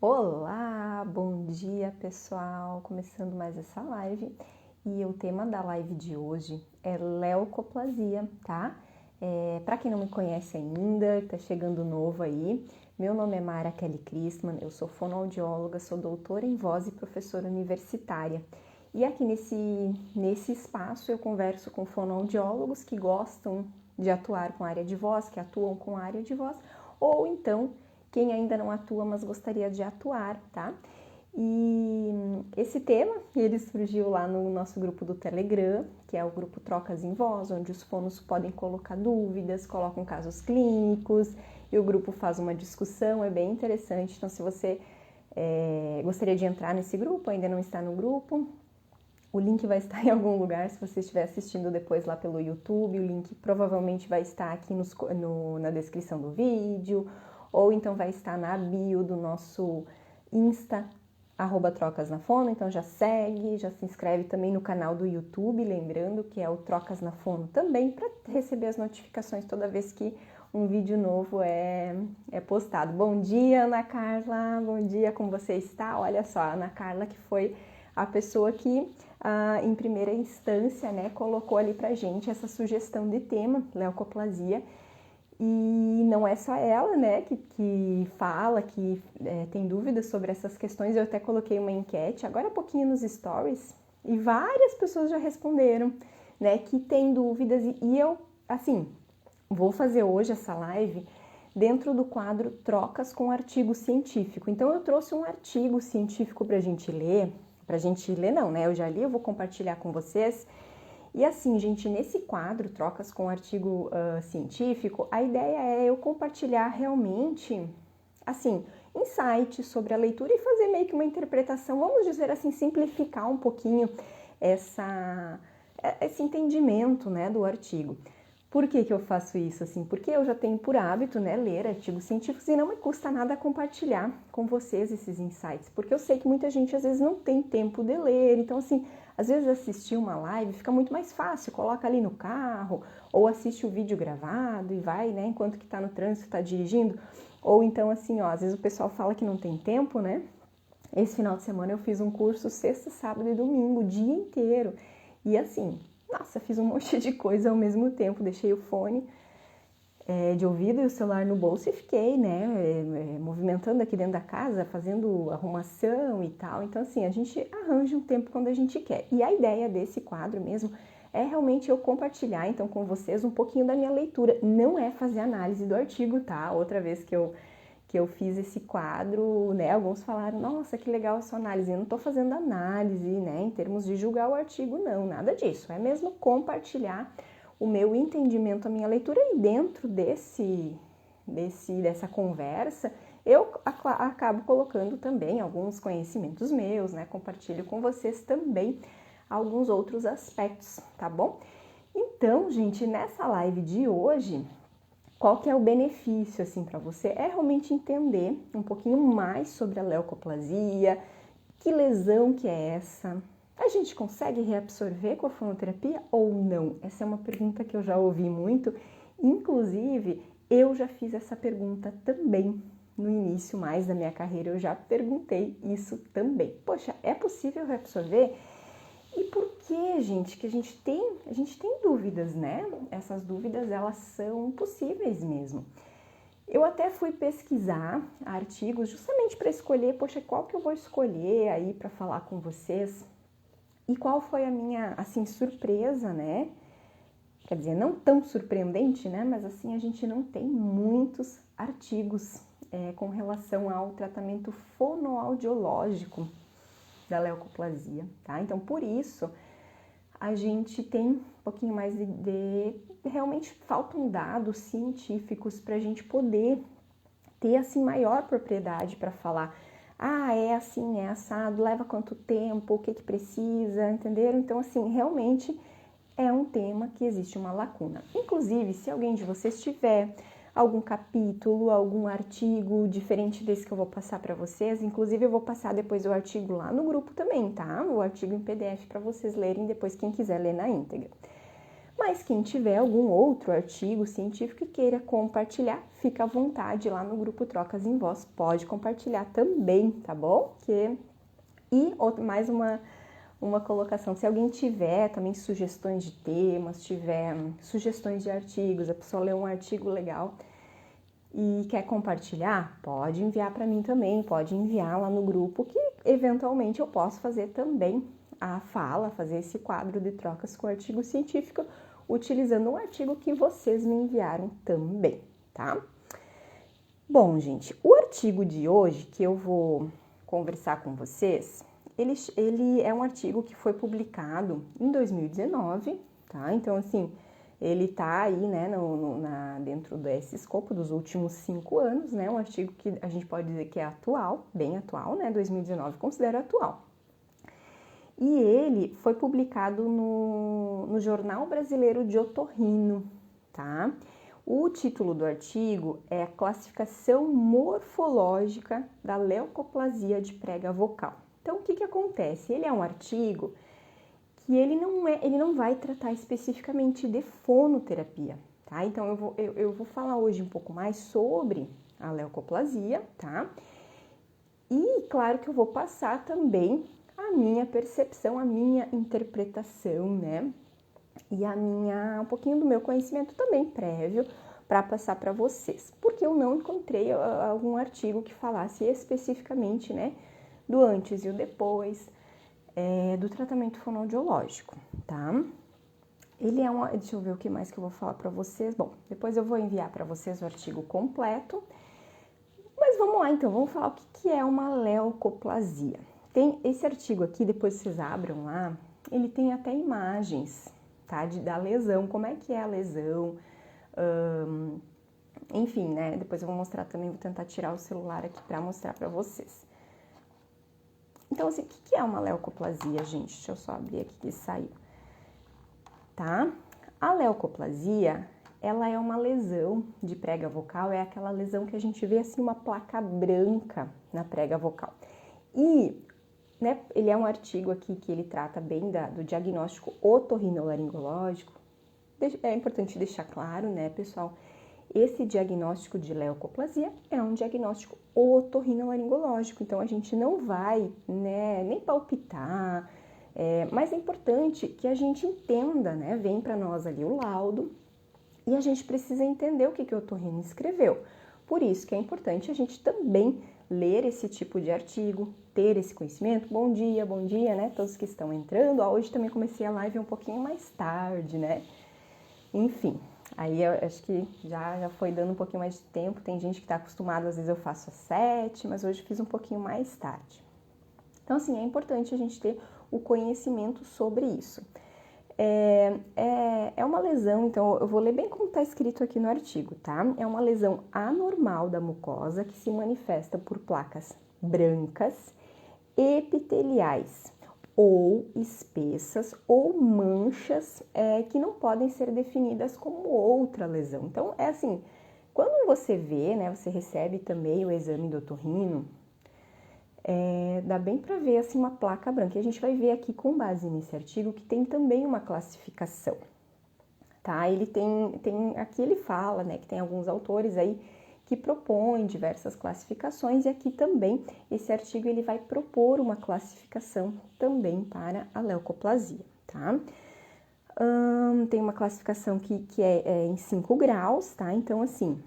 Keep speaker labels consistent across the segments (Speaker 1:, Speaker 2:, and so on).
Speaker 1: Olá, bom dia pessoal, começando mais essa live e o tema da live de hoje é leucoplasia, tá? Para quem não me conhece ainda, tá chegando novo aí, meu nome é Mara Kelly Christman, eu sou fonoaudióloga, sou doutora em voz e professora universitária. E aqui nesse espaço eu converso com fonoaudiólogos que gostam de atuar com a área de voz, que atuam com a área de voz, ou então quem ainda não atua, mas gostaria de atuar, tá? E esse tema, ele surgiu lá no nosso grupo do Telegram, que é o grupo Trocas em Voz, onde os fonos podem colocar dúvidas, colocam casos clínicos, e o grupo faz uma discussão, é bem interessante. Então, se você gostaria de entrar nesse grupo, ainda não está no grupo, o link vai estar em algum lugar, se você estiver assistindo depois lá pelo YouTube, o link provavelmente vai estar aqui na descrição do vídeo, ou então vai estar na bio do nosso Insta, @trocasnafono, então já segue, já se inscreve também no canal do YouTube, lembrando que é o Trocas na Fono também, para receber as notificações toda vez que um vídeo novo é postado. Bom dia, Ana Carla, bom dia, como você está? Olha só, a Ana Carla que foi a pessoa que, em primeira instância, né, colocou ali pra gente essa sugestão de tema, leucoplasia. E não é só ela, né, que fala, que tem dúvidas sobre essas questões. Eu até coloquei uma enquete agora há pouquinho nos stories e várias pessoas já responderam, né, que tem dúvidas. E eu, assim, vou fazer hoje essa live dentro do quadro Trocas com Artigo Científico. Então eu trouxe um artigo científico pra gente ler não, né, eu já li, eu vou compartilhar com vocês. E assim, gente, nesse quadro, Trocas com Artigo Científico, a ideia é eu compartilhar realmente, assim, insights sobre a leitura e fazer meio que uma interpretação, vamos dizer assim, simplificar um pouquinho esse entendimento, né, do artigo. Por que eu faço isso, assim? Porque eu já tenho por hábito, né, ler artigos científicos e não me custa nada compartilhar com vocês esses insights, porque eu sei que muita gente às vezes não tem tempo de ler, então assim, às vezes assistir uma live fica muito mais fácil, coloca ali no carro, ou assiste o vídeo gravado e vai, né, enquanto que tá no trânsito, tá dirigindo, ou então assim, ó, às vezes o pessoal fala que não tem tempo, né? Esse final de semana eu fiz um curso sexta, sábado e domingo, o dia inteiro, e assim, nossa, fiz um monte de coisa ao mesmo tempo, deixei o fone de ouvido e o celular no bolso e fiquei, né, movimentando aqui dentro da casa, fazendo arrumação e tal. Então, assim, a gente arranja um tempo quando a gente quer. E a ideia desse quadro mesmo é realmente eu compartilhar, então, com vocês um pouquinho da minha leitura. Não é fazer análise do artigo, tá? Outra vez que eu fiz esse quadro, né, alguns falaram, nossa, que legal essa análise. Eu não tô fazendo análise, né, em termos de julgar o artigo, não, nada disso. É mesmo compartilhar o meu entendimento, a minha leitura, e dentro dessa conversa, eu acabo colocando também alguns conhecimentos meus, né? Compartilho com vocês também alguns outros aspectos, tá bom? Então, gente, nessa live de hoje, qual que é o benefício, assim, para você? É realmente entender um pouquinho mais sobre a leucoplasia, que lesão que é essa? A gente consegue reabsorver com a fonoterapia ou não? Essa é uma pergunta que eu já ouvi muito. Inclusive, eu já fiz essa pergunta também no início mais da minha carreira. Eu já perguntei isso também. Poxa, é possível reabsorver? E por que, gente, que a gente tem dúvidas, né? Essas dúvidas, elas são possíveis mesmo. Eu até fui pesquisar artigos justamente para escolher, poxa, qual que eu vou escolher aí para falar com vocês? E qual foi a minha, assim, surpresa, né? Quer dizer, não tão surpreendente, né? Mas assim, a gente não tem muitos artigos com relação ao tratamento fonoaudiológico da leucoplasia, tá? Então, por isso, a gente tem um pouquinho mais realmente faltam dados científicos para a gente poder ter, assim, maior propriedade para falar. Ah, é assim, é assado, leva quanto tempo, o que precisa, entenderam? Então, assim, realmente é um tema que existe uma lacuna. Inclusive, se alguém de vocês tiver algum capítulo, algum artigo diferente desse que eu vou passar para vocês, inclusive eu vou passar depois o artigo lá no grupo também, tá? O artigo em PDF para vocês lerem depois, quem quiser ler na íntegra. Mas quem tiver algum outro artigo científico e queira compartilhar, fica à vontade lá no grupo Trocas em Voz, pode compartilhar também, tá bom? Mais uma colocação, se alguém tiver também sugestões de temas, tiver sugestões de artigos, a pessoa lê um artigo legal e quer compartilhar, pode enviar para mim também, pode enviar lá no grupo que eventualmente eu posso fazer também a fala, fazer esse quadro de trocas com artigo científico, utilizando um artigo que vocês me enviaram também, tá? Bom, gente, o artigo de hoje que eu vou conversar com vocês, ele é um artigo que foi publicado em 2019, tá? Então, assim, ele tá aí, né, dentro desse escopo dos últimos 5 anos, né? Um artigo que a gente pode dizer que é atual, bem atual, né? 2019 considero atual. E ele foi publicado no Jornal Brasileiro de Otorrino, tá? O título do artigo é a classificação morfológica da leucoplasia de prega vocal. Então, o que acontece? Ele é um artigo que ele não vai tratar especificamente de fonoterapia, tá? Então, eu vou falar hoje um pouco mais sobre a leucoplasia, tá? E, claro que eu vou passar também a minha percepção, a minha interpretação, né? E um pouquinho do meu conhecimento também prévio para passar para vocês, porque eu não encontrei algum artigo que falasse especificamente, né, do antes e o depois do tratamento fonoaudiológico, tá? Deixa eu ver o que mais que eu vou falar para vocês. Bom, depois eu vou enviar para vocês o artigo completo, mas vamos lá então, vamos falar o que é uma leucoplasia. Tem esse artigo aqui, depois vocês abram lá, ele tem até imagens, tá? Da lesão, como é que é a lesão, enfim, né? Depois eu vou mostrar também, vou tentar tirar o celular aqui para mostrar para vocês. Então, assim, o que é uma leucoplasia, gente? Deixa eu só abrir aqui que saiu, tá? A leucoplasia, ela é uma lesão de prega vocal, é aquela lesão que a gente vê assim, uma placa branca na prega vocal. E né, ele é um artigo aqui que ele trata bem do diagnóstico otorrinolaringológico. É importante deixar claro, né, pessoal, esse diagnóstico de leucoplasia é um diagnóstico otorrinolaringológico, então a gente não vai, né, nem palpitar, mas é importante que a gente entenda, né, vem para nós ali o laudo e a gente precisa entender o que o otorrino escreveu. Por isso que é importante a gente também ler esse tipo de artigo, ter esse conhecimento. Bom dia, né? Todos que estão entrando. Hoje também comecei a live um pouquinho mais tarde, né? Enfim, aí eu acho que já foi dando um pouquinho mais de tempo. Tem gente que está acostumada, às vezes eu faço às 7, mas hoje fiz um pouquinho mais tarde. Então, assim, é importante a gente ter o conhecimento sobre isso. É uma lesão, então eu vou ler bem como está escrito aqui no artigo, tá? É uma lesão anormal da mucosa que se manifesta por placas brancas, epiteliais ou espessas ou manchas que não podem ser definidas como outra lesão. Então, é assim, quando você vê, né, você recebe também o exame do otorrino, dá bem para ver assim uma placa branca. E a gente vai ver aqui com base nesse artigo que tem também uma classificação, tá? Ele aqui ele fala, né, que tem alguns autores aí que propõem diversas classificações e aqui também esse artigo ele vai propor uma classificação também para a leucoplasia, tá? Tem uma classificação que é em 5 graus, tá? Então, assim,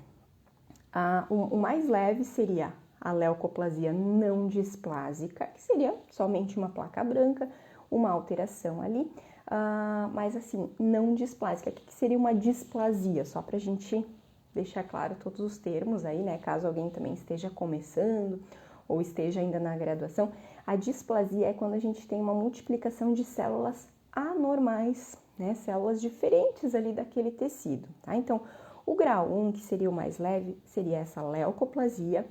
Speaker 1: o mais leve seria a leucoplasia não displásica, que seria somente uma placa branca, uma alteração ali, mas assim, não displásica. O que seria uma displasia? Só para a gente deixar claro todos os termos aí, né? Caso alguém também esteja começando ou esteja ainda na graduação, a displasia é quando a gente tem uma multiplicação de células anormais, né? Células diferentes ali daquele tecido, tá? Então, o grau 1, que seria o mais leve, seria essa leucoplasia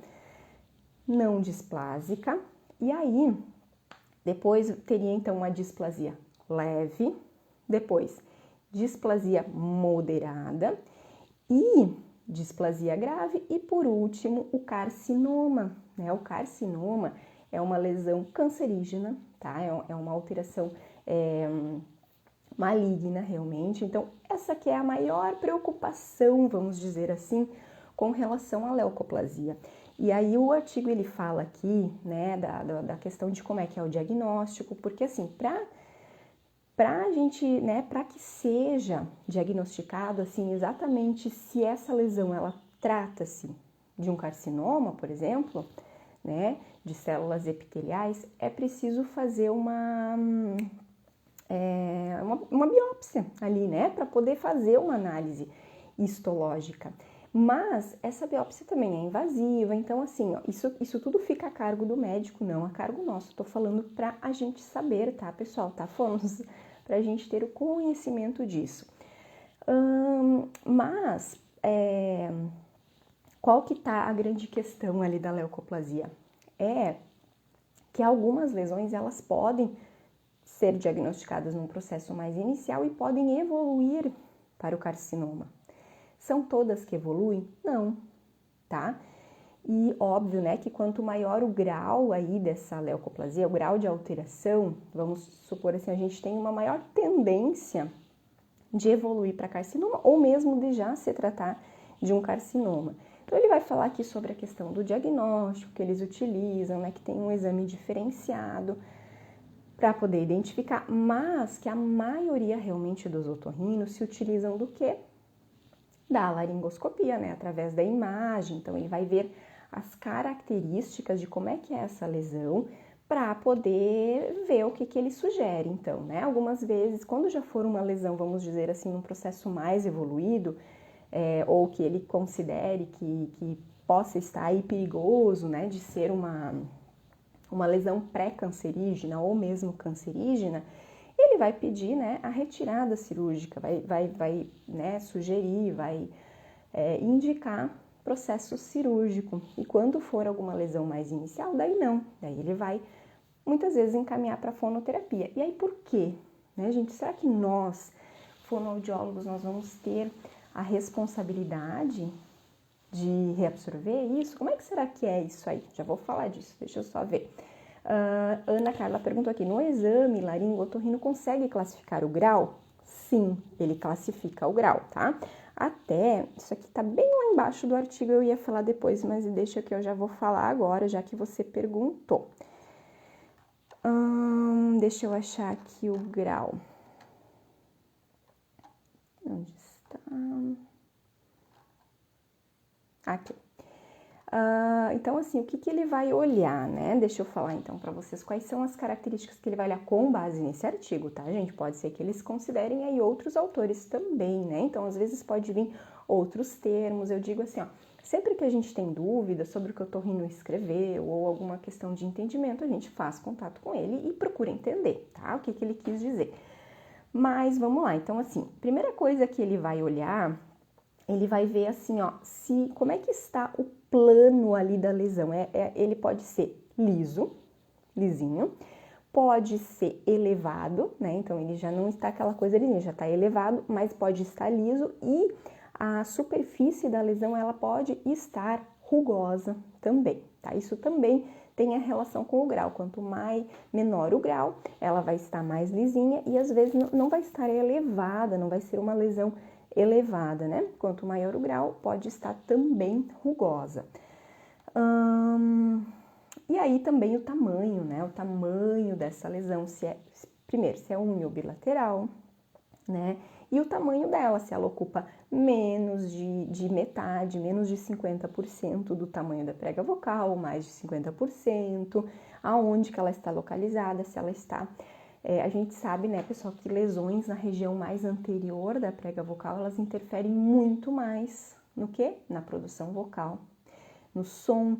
Speaker 1: não displásica, e aí depois teria então uma displasia leve, depois displasia moderada e displasia grave e por último o carcinoma, né? O carcinoma é uma lesão cancerígena, tá? É uma alteração maligna realmente. Então, essa que é a maior preocupação, vamos dizer assim, com relação à leucoplasia. E aí o artigo ele fala aqui, né, da questão de como é que é o diagnóstico, porque assim, pra gente, né, para que seja diagnosticado, assim, exatamente se essa lesão, ela trata-se de um carcinoma, por exemplo, né, de células epiteliais, é preciso fazer uma biópsia ali, né, para poder fazer uma análise histológica. Mas essa biópsia também é invasiva, então assim, ó, isso tudo fica a cargo do médico, não a cargo nosso. Tô falando para a gente saber, tá, pessoal? Tá falando para a gente ter o conhecimento disso. Mas qual que tá a grande questão ali da leucoplasia? É que algumas lesões elas podem ser diagnosticadas num processo mais inicial e podem evoluir para o carcinoma. São todas que evoluem? Não, tá? E óbvio, né, que quanto maior o grau aí dessa leucoplasia, o grau de alteração, vamos supor assim, a gente tem uma maior tendência de evoluir para carcinoma ou mesmo de já se tratar de um carcinoma. Então ele vai falar aqui sobre a questão do diagnóstico que eles utilizam, né, que tem um exame diferenciado para poder identificar, mas que a maioria realmente dos otorrinos se utilizam do quê? Da laringoscopia, né, através da imagem. Então ele vai ver as características de como é que é essa lesão para poder ver o que ele sugere. Então, né, algumas vezes, quando já for uma lesão, vamos dizer assim, num processo mais evoluído, ou que ele considere que possa estar aí perigoso, né, de ser uma lesão pré-cancerígena ou mesmo cancerígena, ele vai pedir, né, a retirada cirúrgica, vai né, sugerir, vai indicar processo cirúrgico. E quando for alguma lesão mais inicial, daí não. Daí ele vai, muitas vezes, encaminhar para fonoterapia. E aí por quê? Né, gente? Será que nós, fonoaudiólogos, nós vamos ter a responsabilidade de reabsorver isso? Como é que será que é isso aí? Já vou falar disso, deixa eu só ver. Ana Carla perguntou aqui, no exame laringo-otorrino consegue classificar o grau? Sim, ele classifica o grau, tá? Até, isso aqui tá bem lá embaixo do artigo, eu ia falar depois, mas deixa que eu já vou falar agora, já que você perguntou. Deixa eu achar aqui o grau. Onde está? Aqui. Então, assim, o que ele vai olhar, né? Deixa eu falar, então, para vocês quais são as características que ele vai olhar com base nesse artigo, tá, gente? Pode ser que eles considerem aí outros autores também, né? Então, às vezes pode vir outros termos. Eu digo assim, ó, sempre que a gente tem dúvida sobre o que o otorrino escreveu ou alguma questão de entendimento, a gente faz contato com ele e procura entender, tá? O que ele quis dizer. Mas, vamos lá. Então, assim, primeira coisa que ele vai olhar, ele vai ver assim, ó, como é que está o plano ali da lesão. Ele pode ser lisinho, pode ser elevado, né? Então ele já não está aquela coisa ali, já está elevado, mas pode estar liso e a superfície da lesão ela pode estar rugosa também, tá? Isso também tem a relação com o grau. Quanto menor o grau, ela vai estar mais lisinha e às vezes não vai estar elevada, não vai ser uma lesão elevada, né? Quanto maior o grau, pode estar também rugosa. E aí também o tamanho, né? O tamanho dessa lesão, primeiro, se é uni ou bilateral, né? E o tamanho dela, se ela ocupa menos de metade, menos de 50% do tamanho da prega vocal, mais de 50%, aonde que ela está localizada, se ela está... a gente sabe, né, pessoal, que lesões na região mais anterior da prega vocal, elas interferem muito mais no quê? Na produção vocal, no som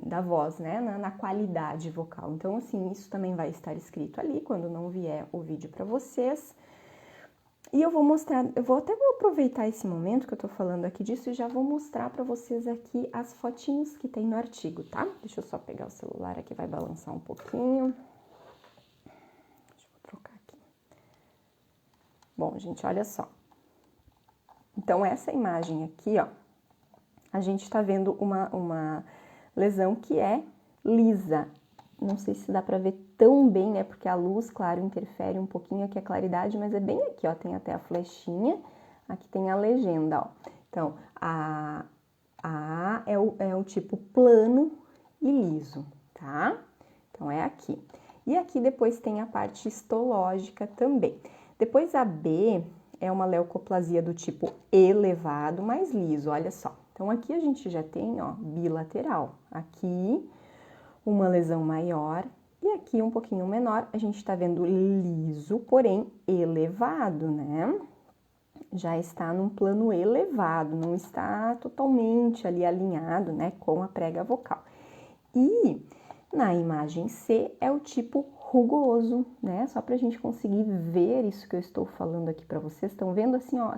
Speaker 1: da voz, né, na qualidade vocal. Então, assim, isso também vai estar escrito ali quando não vier o vídeo para vocês. E eu vou mostrar, vou aproveitar esse momento que eu tô falando aqui disso e já vou mostrar para vocês aqui as fotinhos que tem no artigo, tá? Deixa eu só pegar o celular aqui, vai balançar um pouquinho. Bom, gente, olha só. Então, essa imagem aqui, ó, a gente tá vendo uma lesão que é lisa. não sei se dá para ver tão bem, né? Porque a luz, claro, interfere um pouquinho aqui a claridade, mas é bem aqui, ó, tem até a flechinha, aqui tem a legenda, ó. Então, a é o tipo plano e liso, tá? Então, é aqui. E aqui depois tem a parte histológica também. Depois a B é uma leucoplasia do tipo elevado, mais liso, olha só. Então, aqui a gente já tem, ó, bilateral. Aqui, uma lesão maior e aqui um pouquinho menor. A gente tá vendo liso, porém elevado, né? Já está num plano elevado, não está totalmente ali alinhado, né, com a prega vocal. E na imagem C é o tipo rugoso, né? Só para a gente conseguir ver isso que eu estou falando aqui para vocês. Estão vendo assim, ó,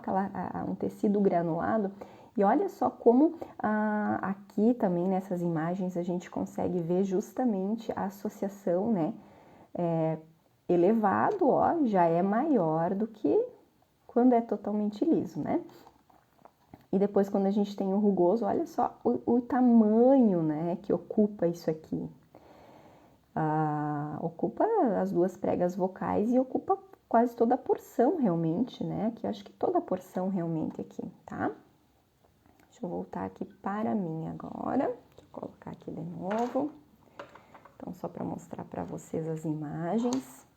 Speaker 1: um tecido granulado? E olha só como aqui também nessas imagens a gente consegue ver justamente a associação, né? Elevado, ó, já é maior do que quando é totalmente liso, né? E depois, quando a gente tem o rugoso, olha só o tamanho, né, que ocupa isso aqui. Ocupa as duas pregas vocais e ocupa quase toda a porção realmente, né? Aqui, acho que toda a porção realmente aqui, tá? Deixa eu voltar aqui para mim agora. Deixa eu colocar aqui de novo. Então, só para mostrar para vocês as imagens.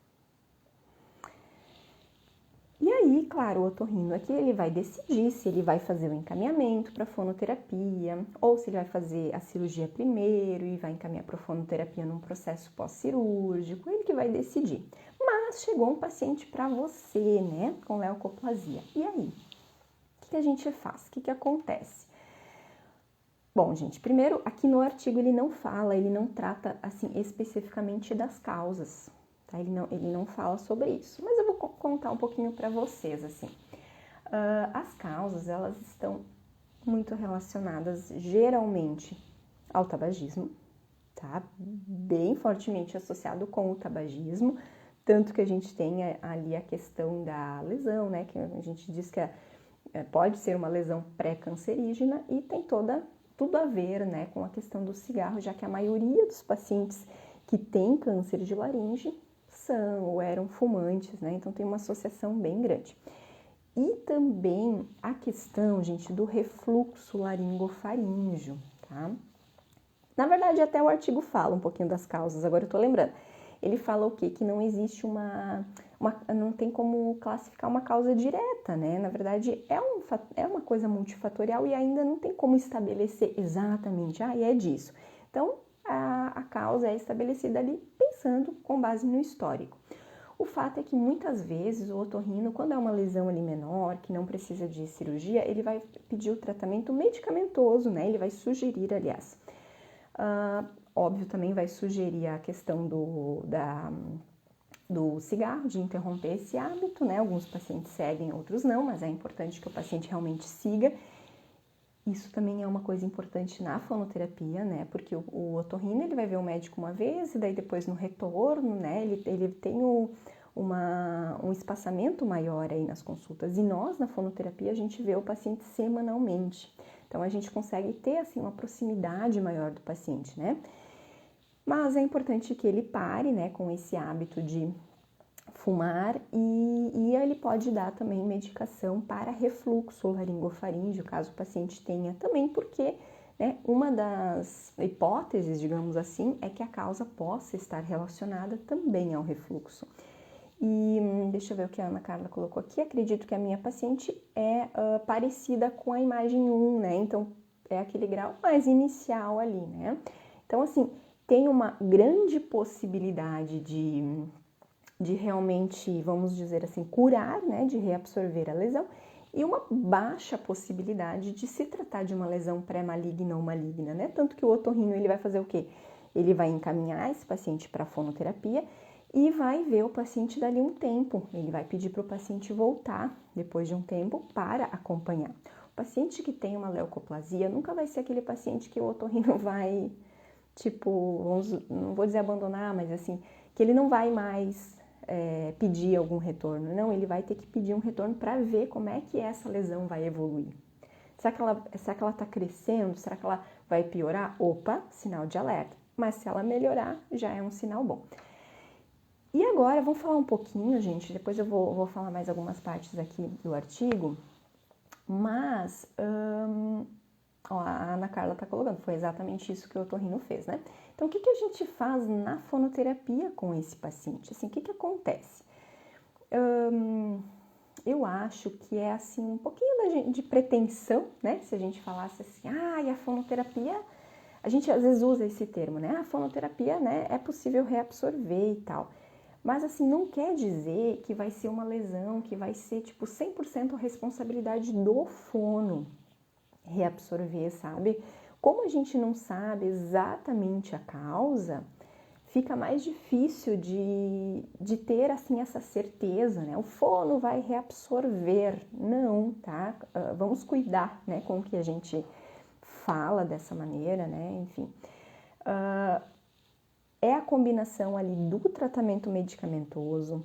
Speaker 1: E aí, claro, o otorrino aqui, ele vai decidir se ele vai fazer o encaminhamento para fonoterapia, ou se ele vai fazer a cirurgia primeiro e vai encaminhar para fonoterapia num processo pós-cirúrgico, ele que vai decidir. Mas chegou um paciente para você, né, com leucoplasia. E aí? O que a gente faz? O que acontece? Bom, gente, primeiro, aqui no artigo ele não trata, assim, especificamente das causas. Tá? Ele não fala sobre isso, mas eu vou contar um pouquinho para vocês, assim. As causas, elas estão muito relacionadas, geralmente, ao tabagismo, tá? Bem fortemente associado com o tabagismo, tanto que a gente tem ali a questão da lesão, né? Que a gente diz que pode ser uma lesão pré-cancerígena e tem tudo a ver, né, com a questão do cigarro, já que a maioria dos pacientes que têm câncer de laringe são ou eram fumantes, né? Então tem uma associação bem grande. E também a questão, gente, do refluxo laringofaríngeo, tá? Na verdade, até o artigo fala um pouquinho das causas, agora eu tô lembrando. Ele fala o quê? Que não existe não tem como classificar uma causa direta, né? Na verdade, é uma coisa multifatorial e ainda não tem como estabelecer exatamente, é disso. Então, a causa é estabelecida ali pensando com base no histórico. O fato é que muitas vezes o otorrino, quando é uma lesão ali menor, que não precisa de cirurgia, ele vai pedir o tratamento medicamentoso, né? Ele vai sugerir, aliás. Óbvio, também vai sugerir a questão do cigarro, de interromper esse hábito, né? Alguns pacientes seguem, outros não, mas é importante que o paciente realmente siga. Isso também é uma coisa importante na fonoterapia, né? Porque o otorrino, ele vai ver o médico uma vez e daí depois no retorno, né? Ele tem um espaçamento maior aí nas consultas. E nós, na fonoterapia, a gente vê o paciente semanalmente. Então, a gente consegue ter, assim, uma proximidade maior do paciente, né? Mas é importante que ele pare, né, com esse hábito de fumar e ele pode dar também medicação para refluxo laringofaríngeo, caso o paciente tenha também, porque, né, uma das hipóteses, digamos assim, é que a causa possa estar relacionada também ao refluxo. E deixa eu ver o que a Ana Carla colocou aqui. Acredito que a minha paciente é parecida com a imagem 1, né? Então, é aquele grau mais inicial ali, né? Então, assim, tem uma grande possibilidade de realmente, vamos dizer assim, curar, né? De reabsorver a lesão. E uma baixa possibilidade de se tratar de uma lesão pré-maligna ou maligna, né? Tanto que o otorrino, ele vai fazer o quê? Ele vai encaminhar esse paciente para fonoterapia e vai ver o paciente dali um tempo. Ele vai pedir para o paciente voltar depois de um tempo para acompanhar. O paciente que tem uma leucoplasia nunca vai ser aquele paciente que o otorrino vai, tipo, não vou dizer abandonar, mas assim, que ele não vai mais pedir algum retorno. Não, ele vai ter que pedir um retorno para ver como é que essa lesão vai evoluir. Será que ela está crescendo? Será que ela vai piorar? Opa, sinal de alerta. mas se ela melhorar, já é um sinal bom. E agora, vamos falar um pouquinho, gente, depois eu vou falar mais algumas partes aqui do artigo, mas, ó, a Ana Carla tá colocando, foi exatamente isso que o otorrino fez, né? Então, o que a gente faz na fonoterapia com esse paciente? Assim, o que acontece? Eu acho que é, assim, um pouquinho de pretensão, né? Se a gente falasse assim, e a fonoterapia, a gente às vezes usa esse termo, né? A fonoterapia, né, é possível reabsorver e tal. Mas, assim, não quer dizer que vai ser uma lesão, que vai ser, tipo, 100% responsabilidade do fono reabsorver, sabe? Como a gente não sabe exatamente a causa, fica mais difícil de ter, assim, essa certeza, né? O fono vai reabsorver. Não, tá? Vamos cuidar, né, com o que a gente fala dessa maneira, né? Enfim. É a combinação ali do tratamento medicamentoso,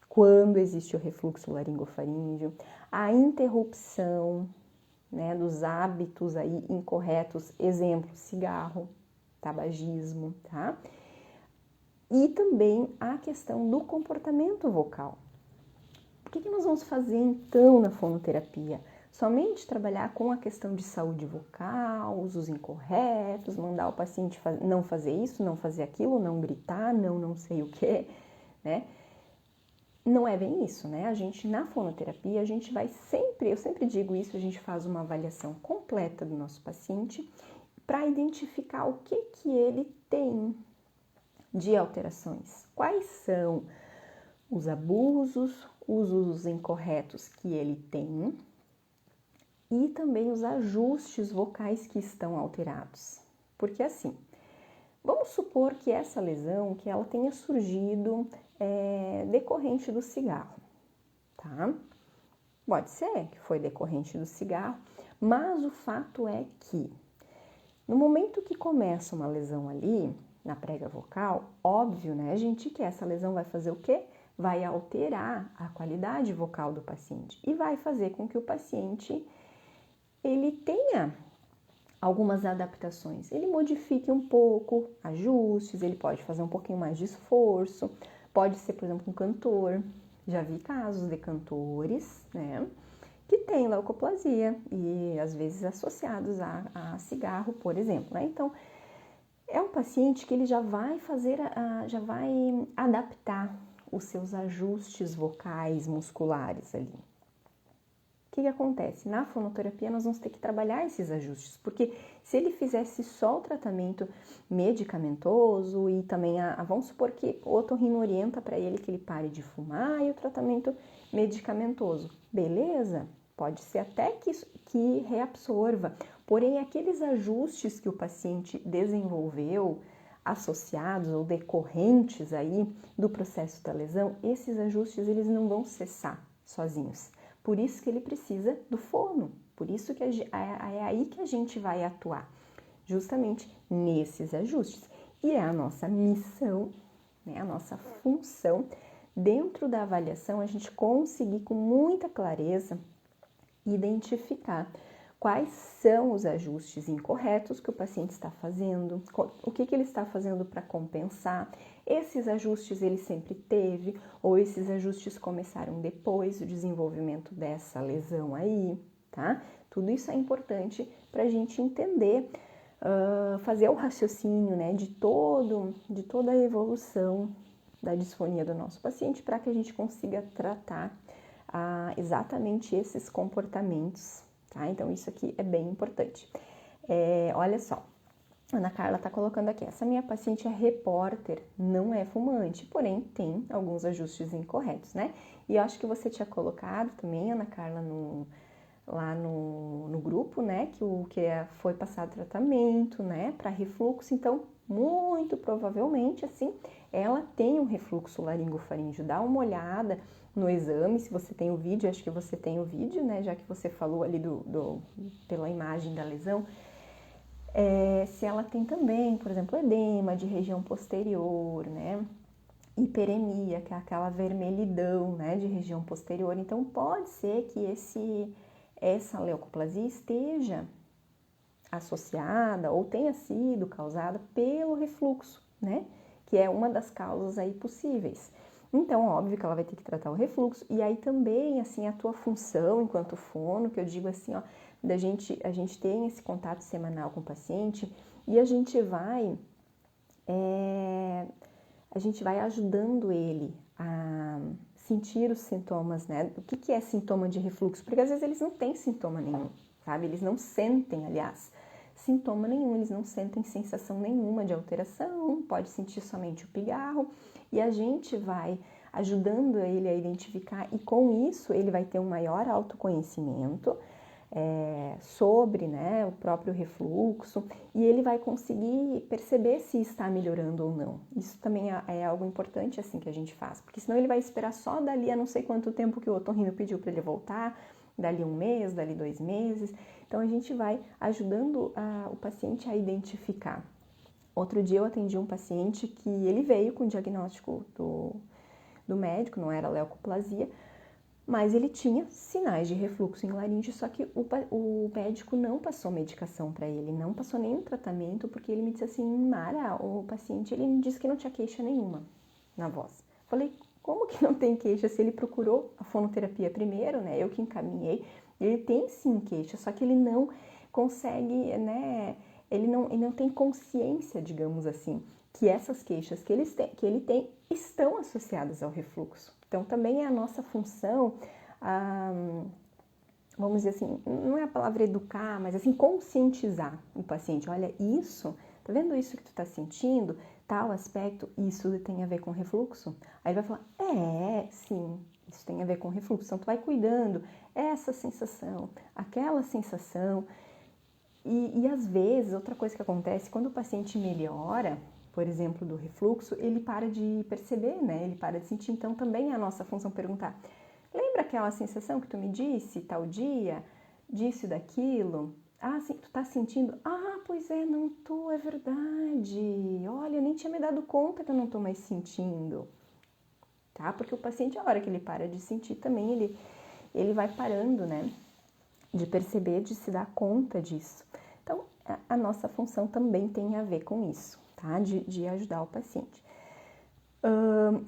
Speaker 1: quando existe o refluxo laringofaríngeo, a interrupção, né, dos hábitos aí incorretos, exemplo, cigarro, tabagismo, tá? E também a questão do comportamento vocal. O que nós vamos fazer então na fonoterapia? Somente trabalhar com a questão de saúde vocal, usos incorretos, mandar o paciente não fazer isso, não fazer aquilo, não gritar, não sei o que, né? Não é bem isso, né? A gente, na fonoterapia, a gente vai sempre, eu sempre digo isso, a gente faz uma avaliação completa do nosso paciente para identificar o que ele tem de alterações. Quais são os abusos, os usos incorretos que ele tem e também os ajustes vocais que estão alterados. Porque assim, vamos supor que essa lesão, que ela tenha surgido decorrente do cigarro, tá? Pode ser que foi decorrente do cigarro, mas o fato é que no momento que começa uma lesão ali, na prega vocal, óbvio, né, gente, que essa lesão vai fazer o quê? Vai alterar a qualidade vocal do paciente e vai fazer com que o paciente ele tenha algumas adaptações. Ele modifique um pouco, ajustes, ele pode fazer um pouquinho mais de esforço, pode ser, por exemplo, um cantor. Já vi casos de cantores, né, que tem leucoplasia e às vezes associados a cigarro, por exemplo, né? Então, é um paciente que ele já vai já vai adaptar os seus ajustes vocais musculares ali. O que acontece? Na fonoterapia nós vamos ter que trabalhar esses ajustes, porque se ele fizesse só o tratamento medicamentoso e também, vamos supor que o otorrino orienta para ele que ele pare de fumar e o tratamento medicamentoso, beleza? Pode ser até que reabsorva, porém aqueles ajustes que o paciente desenvolveu, associados ou decorrentes aí do processo da lesão, esses ajustes eles não vão cessar sozinhos. Por isso que ele precisa do fono, por isso que é aí que a gente vai atuar, justamente nesses ajustes. E é a nossa missão, né, a nossa função, dentro da avaliação, a gente conseguir com muita clareza identificar quais são os ajustes incorretos que o paciente está fazendo, o que ele está fazendo para compensar. Esses ajustes ele sempre teve, ou esses ajustes começaram depois do desenvolvimento dessa lesão aí, tá? Tudo isso é importante para a gente entender, fazer o raciocínio, né, de toda a evolução da disfonia do nosso paciente para que a gente consiga tratar exatamente esses comportamentos, tá? Então, isso aqui é bem importante. Olha só, Ana Carla está colocando aqui, essa minha paciente é repórter, não é fumante, porém tem alguns ajustes incorretos, né? E eu acho que você tinha colocado também, Ana Carla, lá no grupo, né, que foi passado tratamento, né, para refluxo, então, muito provavelmente, assim, ela tem um refluxo laringofaríngeo. Dá uma olhada no exame, se você tem o vídeo, acho que você tem o vídeo, né, já que você falou ali pela imagem da lesão, se ela tem também, por exemplo, edema de região posterior, né, hiperemia, que é aquela vermelhidão, né, de região posterior. Então, pode ser que essa leucoplasia esteja associada ou tenha sido causada pelo refluxo, né? Que é uma das causas aí possíveis. Então, óbvio que ela vai ter que tratar o refluxo, e aí também, assim, a tua função enquanto fono, que eu digo assim, ó, a gente tem esse contato semanal com o paciente e a gente vai ajudando ele a sentir os sintomas, né? O que é sintoma de refluxo? Porque às vezes eles não têm sintoma nenhum, sabe? Eles não sentem, aliás, sintoma nenhum, eles não sentem sensação nenhuma de alteração, pode sentir somente o pigarro, e a gente vai ajudando ele a identificar, e com isso ele vai ter um maior autoconhecimento sobre, né, o próprio refluxo, e ele vai conseguir perceber se está melhorando ou não. Isso também é algo importante assim que a gente faz, porque senão ele vai esperar só dali a não sei quanto tempo que o otorrino pediu para ele voltar, dali 1 mês, dali 2 meses. Então a gente vai ajudando o paciente a identificar. Outro dia eu atendi um paciente que ele veio com o diagnóstico do médico, não era leucoplasia, mas ele tinha sinais de refluxo em laringe, só que o médico não passou medicação para ele, não passou nenhum tratamento, porque ele me disse assim, Mara, o paciente, ele me disse que não tinha queixa nenhuma na voz. Falei, como que não tem queixa? Se ele procurou a fonoterapia primeiro, né, eu que encaminhei, ele tem sim queixa, só que ele não consegue, né, ele não tem consciência, digamos assim, que essas queixas que ele tem estão associadas ao refluxo. Então, também é a nossa função, vamos dizer assim, não é a palavra educar, mas assim, conscientizar o paciente. Olha, isso, tá vendo isso que tu tá sentindo? Tal aspecto, isso tem a ver com refluxo? Aí ele vai falar, sim, isso tem a ver com refluxo. Então, tu vai cuidando, essa sensação, aquela sensação. E às vezes, outra coisa que acontece, quando o paciente melhora, por exemplo, do refluxo, ele para de perceber, né? Ele para de sentir. Então, também é a nossa função perguntar, lembra aquela sensação que tu me disse, tal dia, disso e daquilo? Ah, sim, tu tá sentindo? Ah, pois é, não tô, é verdade. Olha, eu nem tinha me dado conta que eu não tô mais sentindo. Tá? Porque o paciente, a hora que ele para de sentir, também ele vai parando, né? De perceber, de se dar conta disso. Então, a nossa função também tem a ver com isso, tá? De ajudar o paciente.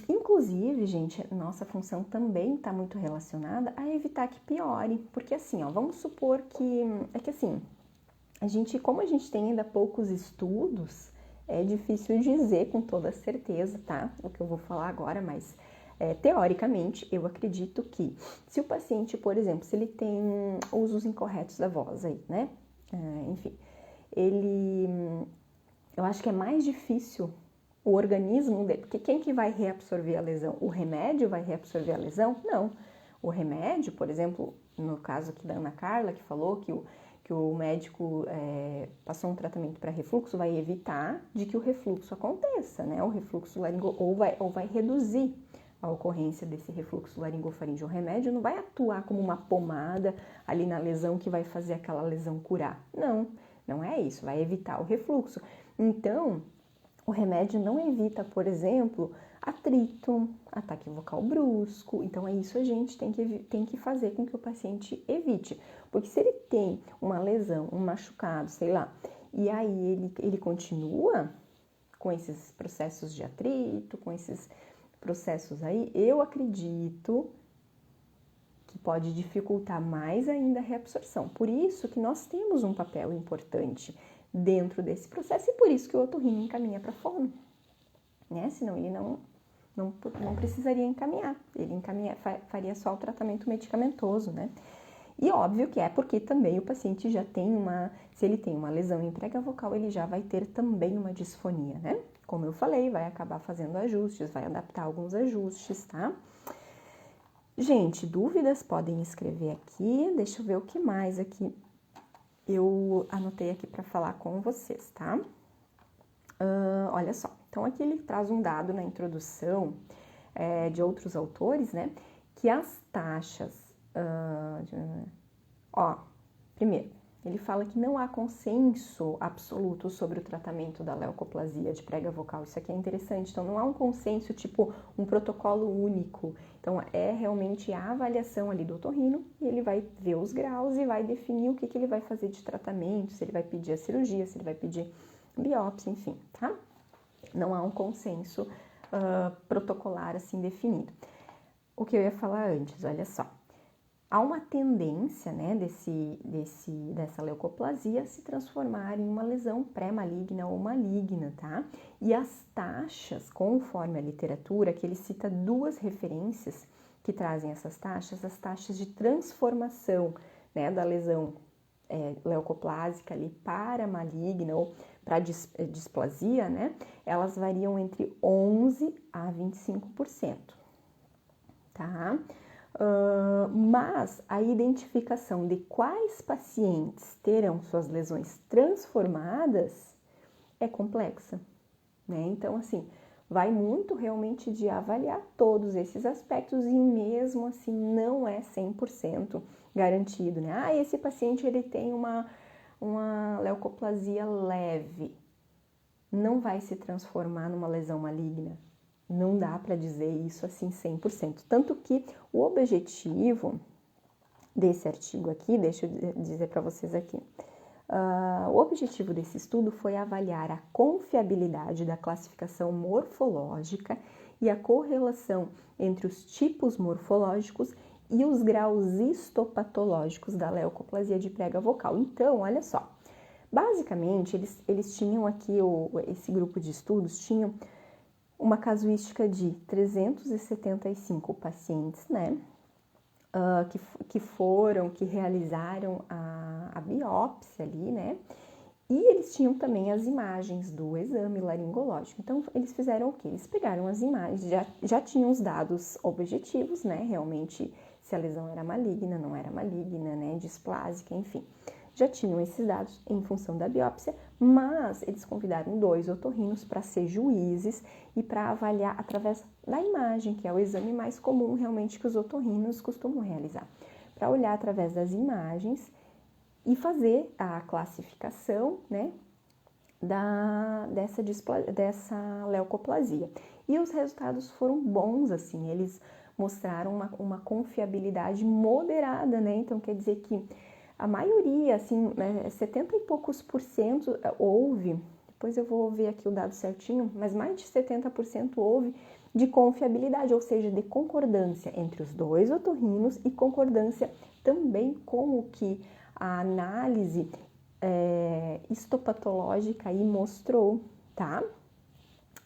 Speaker 1: Inclusive, gente, nossa função também está muito relacionada a evitar que piore, porque assim, ó, vamos supor que, assim, como a gente tem ainda poucos estudos, é difícil dizer com toda certeza, tá? O que eu vou falar agora, mas teoricamente, eu acredito que se o paciente, por exemplo, se ele tem usos incorretos da voz aí, né? Enfim, eu acho que é mais difícil o organismo dele, porque quem que vai reabsorver a lesão? O remédio vai reabsorver a lesão? Não. O remédio, por exemplo, no caso aqui da Ana Carla, que falou que o médico passou um tratamento para refluxo, vai evitar de que o refluxo aconteça, né? O refluxo ou vai reduzir a ocorrência desse refluxo laringofaríngeo. O remédio não vai atuar como uma pomada ali na lesão que vai fazer aquela lesão curar. Não, não é isso, vai evitar o refluxo. Então, o remédio não evita, por exemplo, atrito, ataque vocal brusco. Então, é isso a gente tem que fazer com que o paciente evite. Porque se ele tem uma lesão, um machucado, sei lá, e aí ele continua com esses processos de atrito, com esses processos aí, eu acredito que pode dificultar mais ainda a reabsorção. Por isso que nós temos um papel importante dentro desse processo e por isso que o otorrino encaminha para fono, né? Senão ele não precisaria encaminhar, ele faria só o tratamento medicamentoso, né? E óbvio que é porque também o paciente já tem se ele tem uma lesão em prega vocal, ele já vai ter também uma disfonia, né? Como eu falei, vai acabar fazendo ajustes, vai adaptar alguns ajustes, tá? Gente, dúvidas podem escrever aqui, deixa eu ver o que mais aqui eu anotei aqui para falar com vocês, tá? Olha só, então aqui ele traz um dado na introdução de outros autores, né? Que as taxas, primeiro, Ele fala que não há consenso absoluto sobre o tratamento da leucoplasia de prega vocal. Isso aqui é interessante. Então, não há um consenso, tipo, um protocolo único. Então, é realmente a avaliação ali do otorrino e ele vai ver os graus e vai definir o que ele vai fazer de tratamento, se ele vai pedir a cirurgia, se ele vai pedir biópsia, enfim, tá? Não há um consenso protocolar assim definido. O que eu ia falar antes, olha só. Há uma tendência, né, dessa leucoplasia se transformar em uma lesão pré-maligna ou maligna, tá? E as taxas, conforme a literatura, que ele cita duas referências que trazem essas taxas, as taxas de transformação, né, da lesão leucoplásica ali para maligna ou para displasia, né, elas variam entre 11% a 25%, tá? Mas a identificação de quais pacientes terão suas lesões transformadas é complexa, né? Então, assim, vai muito realmente de avaliar todos esses aspectos e mesmo assim não é 100% garantido, né? Ah, esse paciente ele tem uma leucoplasia leve, não vai se transformar numa lesão maligna. Não dá para dizer isso assim 100%. Tanto que o objetivo desse artigo aqui, deixa eu dizer para vocês aqui, o objetivo desse estudo foi avaliar a confiabilidade da classificação morfológica e a correlação entre os tipos morfológicos e os graus histopatológicos da leucoplasia de prega vocal. Então, olha só, basicamente eles tinham aqui, esse grupo de estudos tinham uma casuística de 375 pacientes, né, que realizaram a biópsia ali, né, e eles tinham também as imagens do exame laringológico. Então, eles fizeram o quê? Eles pegaram as imagens, já tinham os dados objetivos, né, realmente se a lesão era maligna, não era maligna, né, displásica, enfim. Já tinham esses dados em função da biópsia, mas eles convidaram 2 otorrinos para ser juízes e para avaliar através da imagem, que é o exame mais comum realmente que os otorrinos costumam realizar. Para olhar através das imagens e fazer a classificação, né, dessa leucoplasia. E os resultados foram bons, assim, eles mostraram uma confiabilidade moderada, né, então quer dizer que a maioria, assim, 70 e poucos por cento houve, depois eu vou ver aqui o dado certinho, mas mais de 70% houve de confiabilidade, ou seja, de concordância entre os 2 otorrinos e concordância também com o que a análise histopatológica aí mostrou, tá?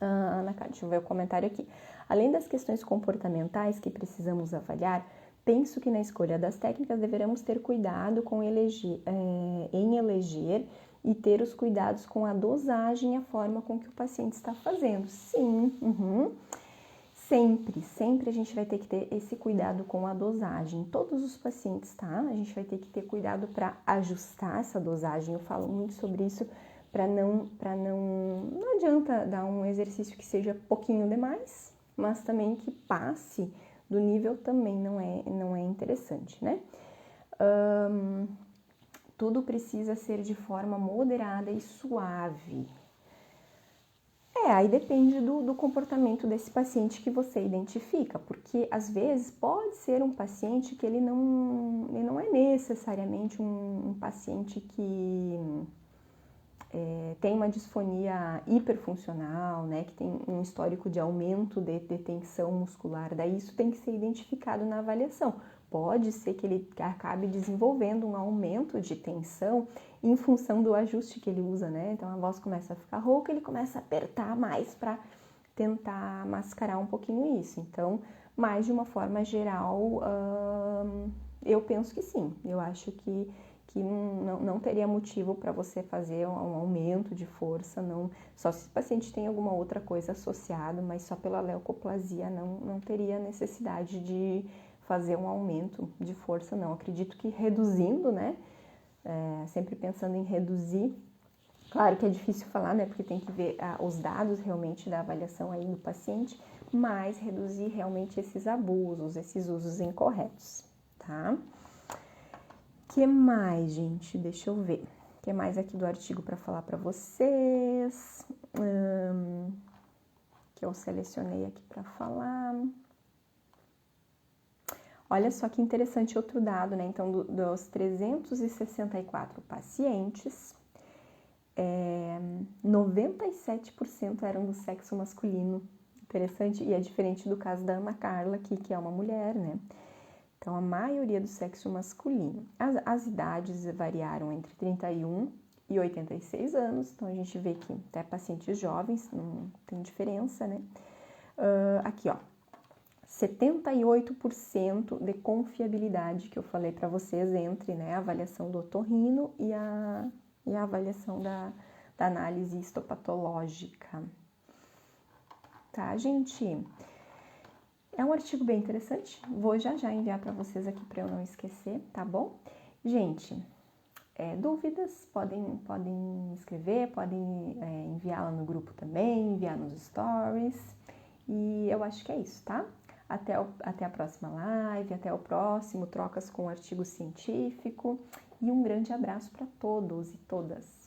Speaker 1: Ana, deixa eu ver o comentário aqui. Além das questões comportamentais que precisamos avaliar, penso que na escolha das técnicas deveremos ter cuidado em eleger e ter os cuidados com a dosagem e a forma com que o paciente está fazendo. Sim, sempre a gente vai ter que ter esse cuidado com a dosagem. Todos os pacientes, tá? A gente vai ter que ter cuidado para ajustar essa dosagem. Eu falo muito sobre isso não adianta dar um exercício que seja pouquinho demais, mas também que passe do nível também não é interessante, né? Tudo precisa ser de forma moderada e suave. Aí depende do comportamento desse paciente que você identifica, porque às vezes pode ser um paciente que ele não é necessariamente um paciente que tem uma disfonia hiperfuncional, né, que tem um histórico de aumento de tensão muscular, daí isso tem que ser identificado na avaliação. Pode ser que ele acabe desenvolvendo um aumento de tensão em função do ajuste que ele usa, né? Então a voz começa a ficar rouca, ele começa a apertar mais para tentar mascarar um pouquinho isso. Então, mas de uma forma geral, eu penso que sim. Eu acho que não teria motivo para você fazer um aumento de força, não, só se o paciente tem alguma outra coisa associada, mas só pela leucoplasia não teria necessidade de fazer um aumento de força, não. Acredito que reduzindo, né, sempre pensando em reduzir, claro que é difícil falar, né, porque tem que ver os dados realmente da avaliação aí do paciente, mas reduzir realmente esses abusos, esses usos incorretos, tá? Que mais, gente? Deixa eu ver. O que mais aqui do artigo para falar para vocês? Que eu selecionei aqui para falar. Olha só que interessante outro dado, né? Então, dos 364 pacientes, 97% eram do sexo masculino. Interessante, e é diferente do caso da Ana Carla aqui, que é uma mulher, né? Então, a maioria do sexo masculino. As idades variaram entre 31 e 86 anos, então a gente vê que até pacientes jovens não tem diferença, né? Aqui, ó, 78% de confiabilidade que eu falei para vocês entre, né, a avaliação do otorrino e a avaliação da análise histopatológica. Tá, gente? É um artigo bem interessante, vou já enviar para vocês aqui para eu não esquecer, tá bom? Gente, dúvidas, podem escrever, podem enviar lá no grupo também, enviar nos stories, e eu acho que é isso, tá? Até a próxima live, até o próximo Trocas com Artigo Científico, e um grande abraço para todos e todas!